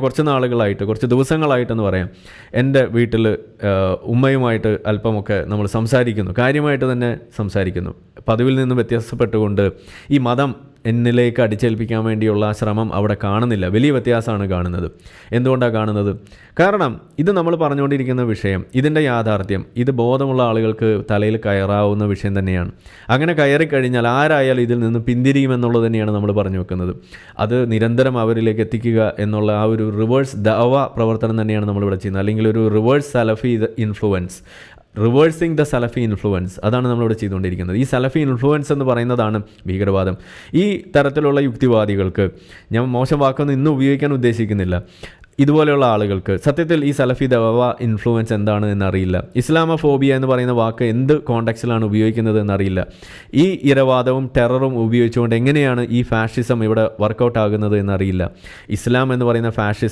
കുറച്ച് നാളുകളായിട്ട്, കുറച്ച് ദിവസങ്ങളായിട്ടെന്ന് പറയാം, എൻ്റെ വീട്ടിൽ ഉമ്മയുമായിട്ട് അല്പമൊക്കെ നമ്മൾ സംസാരിക്കുന്നു, കാര്യമായിട്ട് തന്നെ സംസാരിക്കുന്നു. പതിവിൽ നിന്ന് വ്യത്യാസപ്പെട്ടുകൊണ്ട് ഈ മതം എന്നിലേക്ക് അടിച്ചേൽപ്പിക്കാൻ വേണ്ടിയുള്ള ശ്രമം അവിടെ കാണുന്നില്ല. വലിയ വ്യത്യാസമാണ് കാണുന്നത്. എന്തുകൊണ്ടാണ് കാണുന്നത്? കാരണം ഇത് നമ്മൾ പറഞ്ഞുകൊണ്ടിരിക്കുന്ന വിഷയം, ഇതിൻ്റെ യാഥാർത്ഥ്യം, ഇത് ബോധമുള്ള ആളുകൾക്ക് തലയിൽ കയറാവുന്ന വിഷയം തന്നെയാണ്. അങ്ങനെ കയറിക്കഴിഞ്ഞാൽ ആരായാലും ഇതിൽ നിന്ന് പിന്തിരിയുമെന്നുള്ളത് തന്നെയാണ് നമ്മൾ പറഞ്ഞു വെക്കുന്നത്. അത് നിരന്തരം അവരിലേക്ക് എത്തിക്കുക എന്നുള്ള ആ ഒരു റിവേഴ്സ് ദഅവ പ്രവർത്തനം തന്നെയാണ് നമ്മളിവിടെ ചെയ്യുന്നത്. അല്ലെങ്കിൽ ഒരു reverse Salafi influence, reversing the Salafi influence, അതാണ് നമ്മളിവിടെ ചെയ്തുകൊണ്ടിരിക്കുന്നത്. ഈ സലഫി ഇൻഫ്ലുവൻസ് എന്ന് പറയുന്നതാണ് ഭീകരവാദം. ഈ തരത്തിലുള്ള യുക്തിവാദികൾക്ക്, ഞാൻ മോശം വാക്കൊന്നും ഇന്ന് ഉപയോഗിക്കാൻ ഉദ്ദേശിക്കുന്നില്ല, ഇതുപോലെയുള്ള ആളുകൾക്ക് സത്യത്തിൽ ഈ സലഫി ദഅവ ഇൻഫ്ലുവൻസ് എന്താണ് എന്നറിയില്ല. ഇസ്ലാമോഫോബിയ എന്ന് പറയുന്ന വാക്ക് എന്ത് കോണ്ടെക്സ്റ്റിലാണ് ഉപയോഗിക്കുന്നത് എന്നറിയില്ല. ഈ ഇരവാദവും ടെററും ഉപയോഗിച്ചുകൊണ്ട് എങ്ങനെയാണ് ഈ ഫാഷിസം ഇവിടെ വർക്കൗട്ട് ആകുന്നത് എന്നറിയില്ല. ഇസ്ലാം എന്ന് പറയുന്ന ഫാഷിസം